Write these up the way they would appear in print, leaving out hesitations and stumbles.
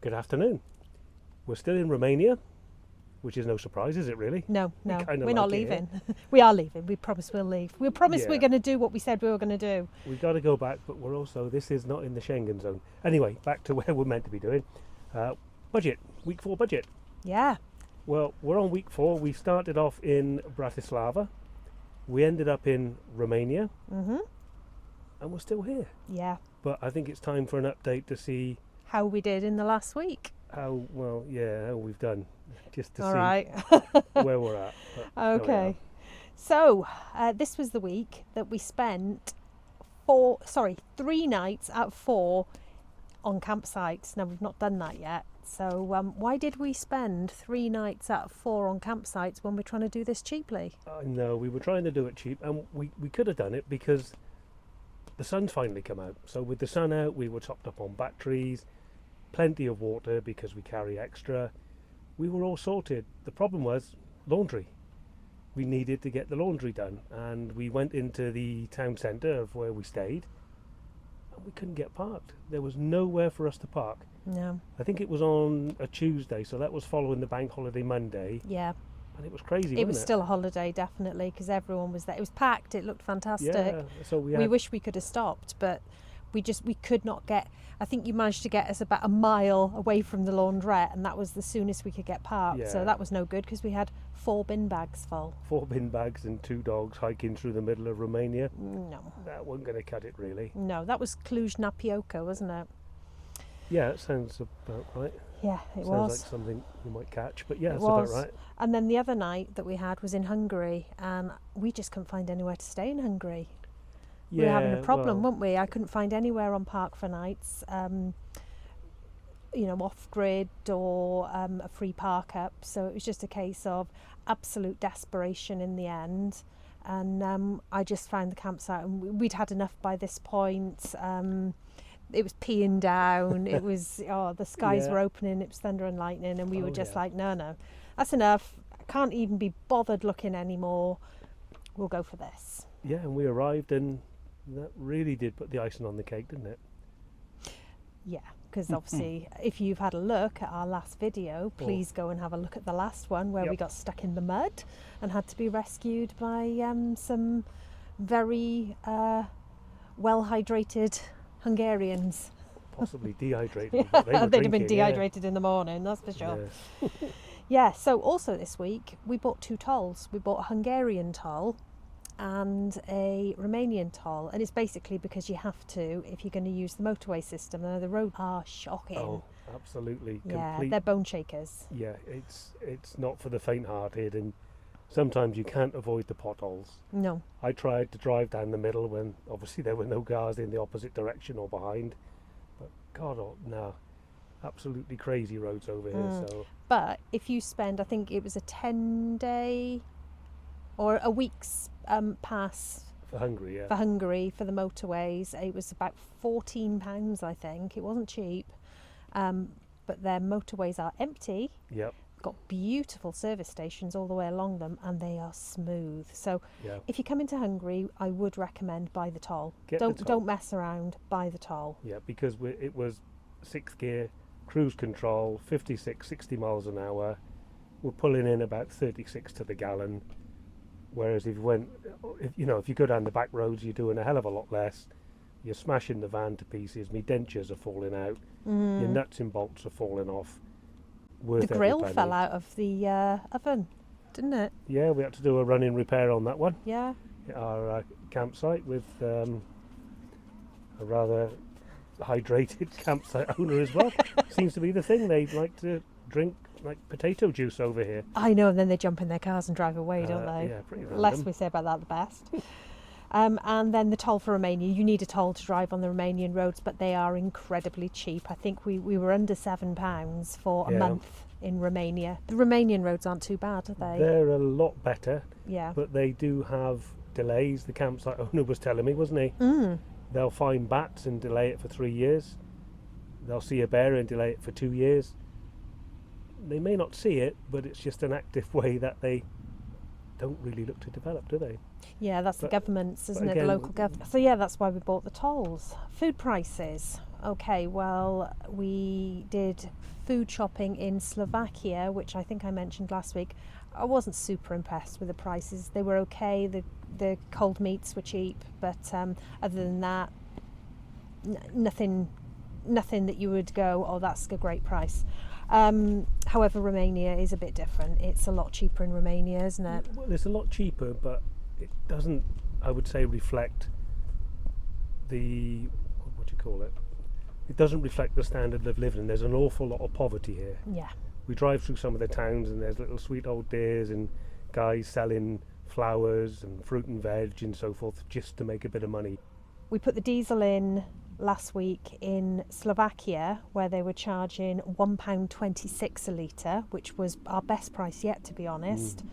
Good afternoon. We're still in Romania, which is no surprise, is it really? No, kinda we're not like it leaving. We are leaving. We promise we'll leave. We promise Yeah. we're going to do what we said we were going to do. We've got to go back, but we're also, this is not in the Schengen zone. Anyway, back to where we're meant to be doing. Budget, week 4 budget. Yeah. Well, we're on week 4. We started off in Bratislava. We ended up in Romania. Mhm. And we're still here. Yeah. But I think it's time for an update to see How we did in the last week. how we've done, just to All see right. where we're at. But there we Okay. So this was the week that we spent 3 nights out of 4 on campsites. Now we've not done that yet. So why did we spend 3 nights out of 4 on campsites when we're trying to do this cheaply? I know, we were trying to do it cheap, and we could have done it because the sun's finally come out. So with the sun out, we were topped up on batteries, plenty of water because we carry extra. We were all sorted. The problem was laundry. We needed to get the laundry done, and we went into the town centre of where we stayed, and we couldn't get parked. There was nowhere for us to park. No. I think it was on a Tuesday, so that was following the bank holiday Monday, Yeah. and it was crazy. It was wasn't still a holiday, definitely, because everyone was there. It was packed. It looked fantastic. Yeah, so we wish we could have stopped, but we could not get. I think you managed to get us about a mile away from the laundrette, and that was the soonest we could get parked. Yeah. So that was no good because we had 4 bin bags full. 4 bin bags and 2 dogs hiking through the middle of Romania. No, That wasn't going to cut it, really. no, that was Cluj-Napoca, wasn't it? Yeah, it sounds about right. Yeah, it Sounds was. like something you might catch, but yeah, It that's was. about right. And then the other night that we had was in Hungary, and we just couldn't find anywhere to stay in Hungary. We were having a problem, well, weren't we? I couldn't find anywhere on park for nights, off grid or a free park up. So it was just a case of absolute desperation in the end. And I just found the campsite, and we'd had enough by this point. It was peeing down. It was the skies Yeah. were opening. It was thunder and lightning, and we were Oh, just yeah. like, no, that's enough. I can't even be bothered looking anymore. We'll go for this. Yeah, and we arrived, and that really did put the icing on the cake, didn't it? Yeah, because obviously, if you've had a look at our last video, please go and have a look at the last one where we Yep. got stuck in the mud and had to be rescued by some very well hydrated Hungarians. Possibly dehydrated. but they were They'd have been drinking, yeah. dehydrated in the morning, that's for sure. Yeah. Yeah, so also this week we bought 2 tolls. We bought a Hungarian toll and a Romanian toll, and it's basically because you have to if you're going to use the motorway system. Now the roads are shocking. Oh, absolutely. Yeah, Complete. they're bone shakers. Yeah, it's not for the faint-hearted, and sometimes you can't avoid the potholes. No. I tried to drive down the middle when obviously there were no cars in the opposite direction or behind, but God, no, absolutely crazy roads over here. So But if you spend, I think it was a 10-day or a week's pass for Hungary, yeah, for Hungary for the motorways, it was about £14, I think. It wasn't cheap. But their motorways are empty. yep, Got beautiful service stations all the way along them, and they are smooth. So yeah. if you come into Hungary, I would recommend buy the toll. Get the toll. Don't mess around, buy the toll. Yeah, because it was 6th gear, cruise control, 56, 60 miles an hour. We're pulling in about 36 to the gallon. Whereas if you go down the back roads, you're doing a hell of a lot less. You're smashing the van to pieces. My dentures are falling out. Your nuts and bolts are falling off. Worth The grill every penny. fell out of the oven, didn't it? Yeah, we had to do a running repair on that one. Yeah. At our campsite with a rather hydrated campsite owner as well. Seems to be the thing. They like to drink like potato juice over here. I know, and then they jump in their cars and drive away, don't they? Yeah, pretty The less random. we say about that, the best. And then the toll for Romania. You need a toll to drive on the Romanian roads, but they are incredibly cheap. I think we were under £7 for a Yeah. month in Romania. The Romanian roads aren't too bad, are they? They're a lot better, Yeah. but they do have delays. The campsite owner was telling me, wasn't he? They'll find bats and delay it for 3 years. They'll see a bear and delay it for 2 years. They may not see it, but it's just an active way that they don't really look to develop, do they? Yeah, that's the But- government's, isn't it? again- The local government. So yeah, that's why we bought the tolls. Food prices. Okay, well, we did food shopping in Slovakia, which I think I mentioned last week. I wasn't super impressed with the prices. They were okay. The cold meats were cheap, but other than that, nothing that you would go, oh, that's a great price. However, Romania is a bit different. It's a lot cheaper in Romania, isn't it? Well, it's a lot cheaper, but it doesn't, I would say, reflect the, what do you call it? It doesn't reflect the standard of living. There's an awful lot of poverty here. Yeah. We drive through some of the towns and there's little sweet old dears and guys selling flowers and fruit and veg and so forth just to make a bit of money. We put the diesel in last week in Slovakia, where they were charging £1.26 a litre, which was our best price yet, to be honest.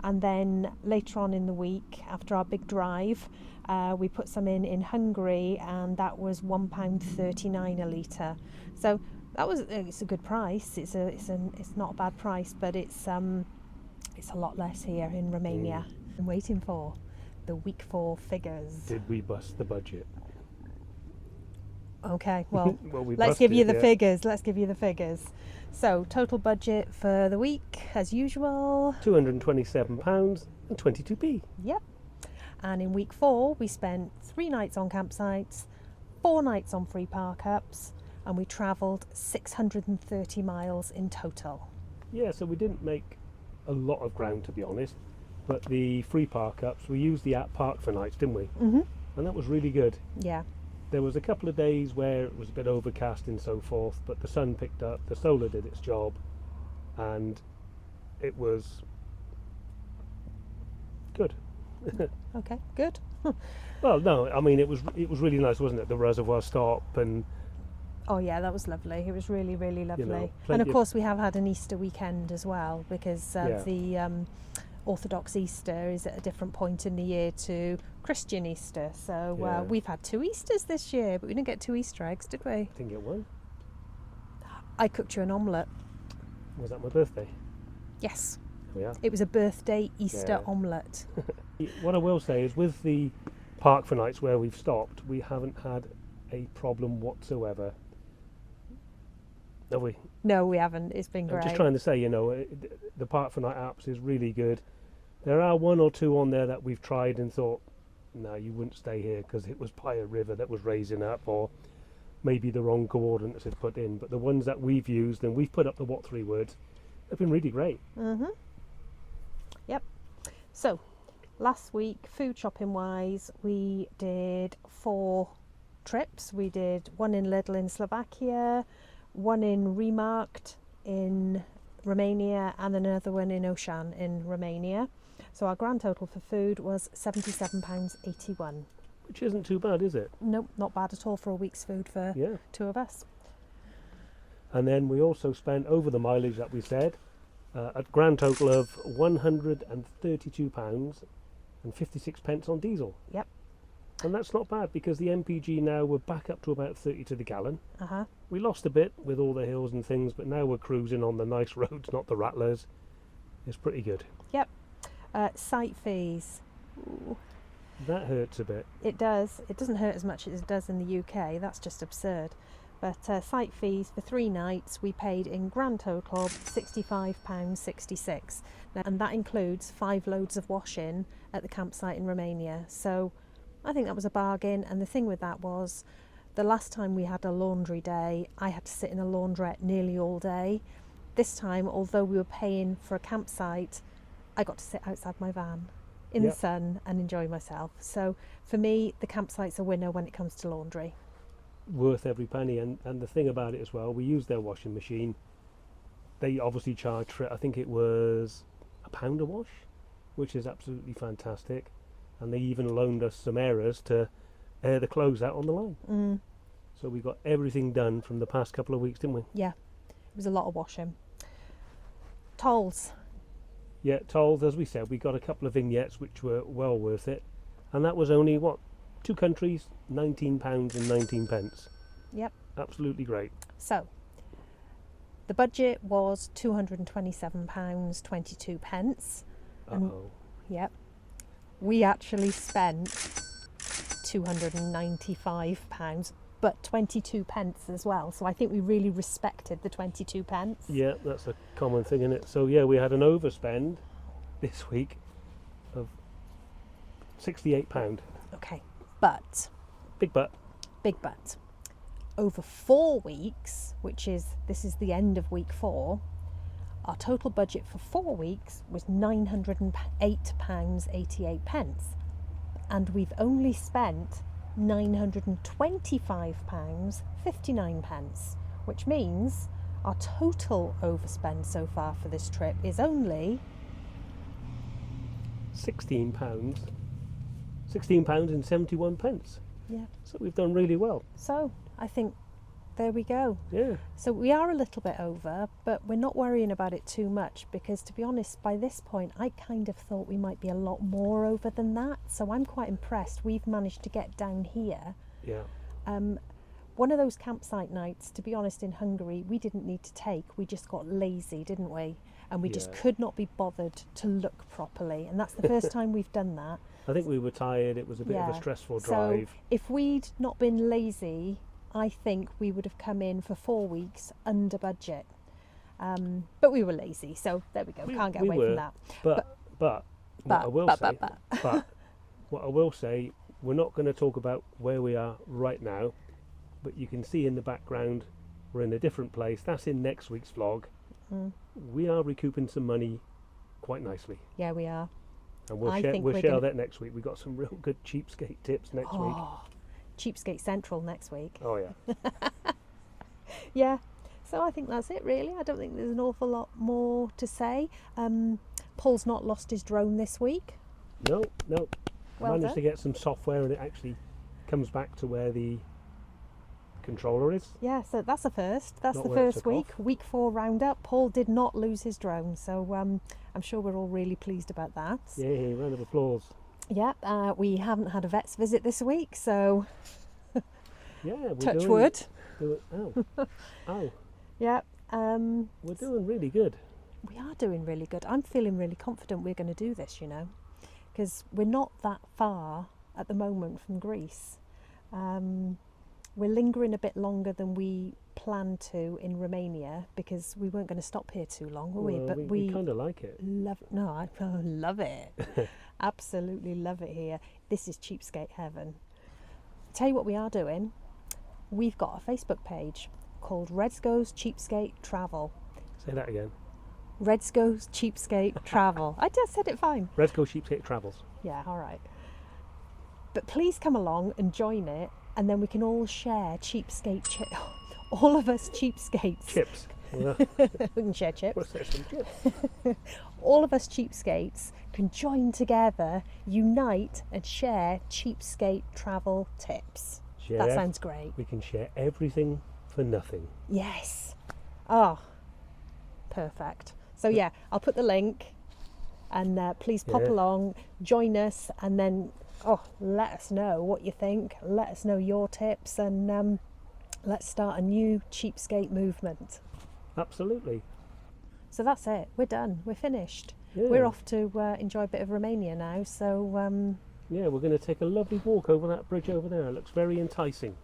And then later on in the week, after our big drive, we put some in Hungary, and that was £1.39 a litre. So it's a good price. It's not a bad price, but it's a lot less here in Romania. I'm waiting for the week 4 figures. Did we bust the budget? Okay, well, Well, let's give you the figures. Let's give you the figures. So, total budget for the week, as usual. £227 and 22p. Yep. And in week 4, we spent 3 nights on campsites, 4 nights on free park-ups, and we travelled 630 miles in total. Yeah, so we didn't make a lot of ground, to be honest. But the free park-ups, we used the app Park for Nights, didn't we? Mm-hmm. And that was really good. Yeah. There was a couple of days where it was a bit overcast and so forth, but the sun picked up, the solar did its job, and it was good. Okay, good. Well, no, I mean it was really nice, wasn't it? The reservoir stop and Oh yeah, that was lovely. It was really, really lovely. And plenty of course we have had an Easter weekend as well, because the Orthodox Easter is at a different point in the year to Christian Easter. So we've had 2 Easters this year, but we didn't get 2 Easter eggs, did we? didn't get one. I cooked you an omelette. Was that my birthday? Yes. Yeah. It was a birthday Easter omelette. What I will say is with the Park for Nights where we've stopped, we haven't had a problem whatsoever. Have we? No, we haven't. It's been great. I'm just trying to say, the Park for Night apps is really good. There are 1 or 2 on there that we've tried and thought, no, you wouldn't stay here because it was by a river that was raising up, or maybe the wrong coordinates had put in. But the ones that we've used, and we've put up the what 3 words, have been really great. Mm-hmm. Yep. So, last week, food shopping wise, we did 4 trips. We did 1 in Lidl in Slovakia, 1 in Remarkt in Romania, and another one in Ocean in Romania. So our grand total for food was £77.81. Which isn't too bad, is it? Nope, not bad at all for a week's food for 2 of us. And then we also spent over the mileage that we said, a grand total of £132 and 56 pence on diesel. Yep. And that's not bad because the MPG now we're back up to about 30 to the gallon. Uh-huh. We lost a bit with all the hills and things, but now we're cruising on the nice roads, not the rattlers. It's pretty good. Yep. Site fees. Ooh. That hurts a bit. It does. It doesn't hurt as much as it does in the UK. That's just absurd. But site fees for 3 nights, we paid in grand total £65.66. And that includes 5 loads of washing at the campsite in Romania. So I think that was a bargain. And the thing with that was, the last time we had a laundry day, I had to sit in a laundrette nearly all day. This time, although we were paying for a campsite, I got to sit outside my van in the sun and enjoy myself. So for me, the campsite's a winner when it comes to laundry. Worth every penny. And the thing about it as well, we used their washing machine. They obviously charged for it, I think it was £1 a wash, which is absolutely fantastic. And they even loaned us some airers to air the clothes out on the line. Mm. So we got everything done from the past couple of weeks, didn't we? Yeah. It was a lot of washing. Tolls. Yeah, tolls, as we said, we got a couple of vignettes which were well worth it. And that was only, 2 countries, £19 and 19 pence. Yep. Absolutely great. So, the budget was £227.22. Uh-oh. Yep. We actually spent £295 but 22 pence as well. So I think we really respected the 22 pence. Yeah, that's a common thing, isn't it? So yeah, we had an overspend this week of £68. Okay, but Big butt. big but. Over 4 weeks, this is the end of week 4, our total budget for 4 weeks was £908.88, and we've only spent £925.59, which means our total overspend so far for this trip is only £16. £16.71. Yeah. So we've done really well. So I think there we go. Yeah. So we are a little bit over, but we're not worrying about it too much because, to be honest, by this point I kind of thought we might be a lot more over than that. So I'm quite impressed we've managed to get down here. Yeah. One of those campsite nights, to be honest, in Hungary we didn't need to take. We just got lazy, didn't we? And we just could not be bothered to look properly, and that's the first time we've done that. I think we were tired. It was a bit of a stressful drive. So if we'd not been lazy, I think we would have come in for 4 weeks under budget. But we were lazy, so there we go. Can't get away from that. But what I will say, we're not going to talk about where we are right now, but you can see in the background we're in a different place. That's in next week's vlog. We are recouping some money quite nicely. Yeah, we are. And we'll share that next week. We've got some real good cheapskate tips next week. Cheapskate Central next week. Oh yeah. Yeah. So I think that's it really. I don't think there's an awful lot more to say. Paul's not lost his drone this week. No. Well Managed done. to get some software and it actually comes back to where the controller is. Yeah, so that's a first. That's Not the where it first took week. off. Week 4 roundup. Paul did not lose his drone, so I'm sure we're all really pleased about that. Yay, round of applause. Yeah, we haven't had a vet's visit this week, so Yeah, we're touch wood. Ow. Yeah. We're doing really good. We are doing really good. I'm feeling really confident we're going to do this, you know, because we're not that far at the moment from Greece. We're lingering a bit longer than we planned to in Romania because we weren't going to stop here too long, were we? Well, But we kind of like it. love I love it. Absolutely love it here. This is cheapskate heaven. Tell you what we are doing. We've got a Facebook page called Reds Goes Cheapskate Travel. Say that again. Reds Goes Cheapskate Travel. I just said it fine. Reds Go Cheapskate Travels. Yeah, all right. But please come along and join it, and then we can all share cheapskate all of us cheapskates. Chips. Well, We can share chips. what's there, some chips? All of us cheapskates can join together, unite, and share cheapskate travel tips. Share That sounds great. We can share everything for nothing. Yes. Oh, perfect. So yeah, I'll put the link, and please pop Yeah. along, join us, and then let us know what you think. Let us know your tips, and let's start a new cheapskate movement. Absolutely. So that's it. We're done. We're finished. Yeah. We're off to enjoy a bit of Romania now. So Yeah, we're going to take a lovely walk over that bridge over there. It looks very enticing.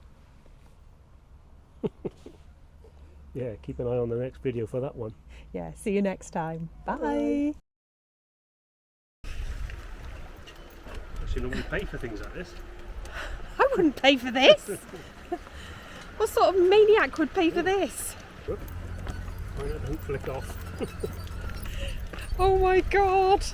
Yeah, keep an eye on the next video for that one. yeah, see you next time. Bye. Bye. Actually, normally pay for things like this. I wouldn't pay for this. What sort of maniac would pay for this? Whoop. Why not don't flick off? Oh my god.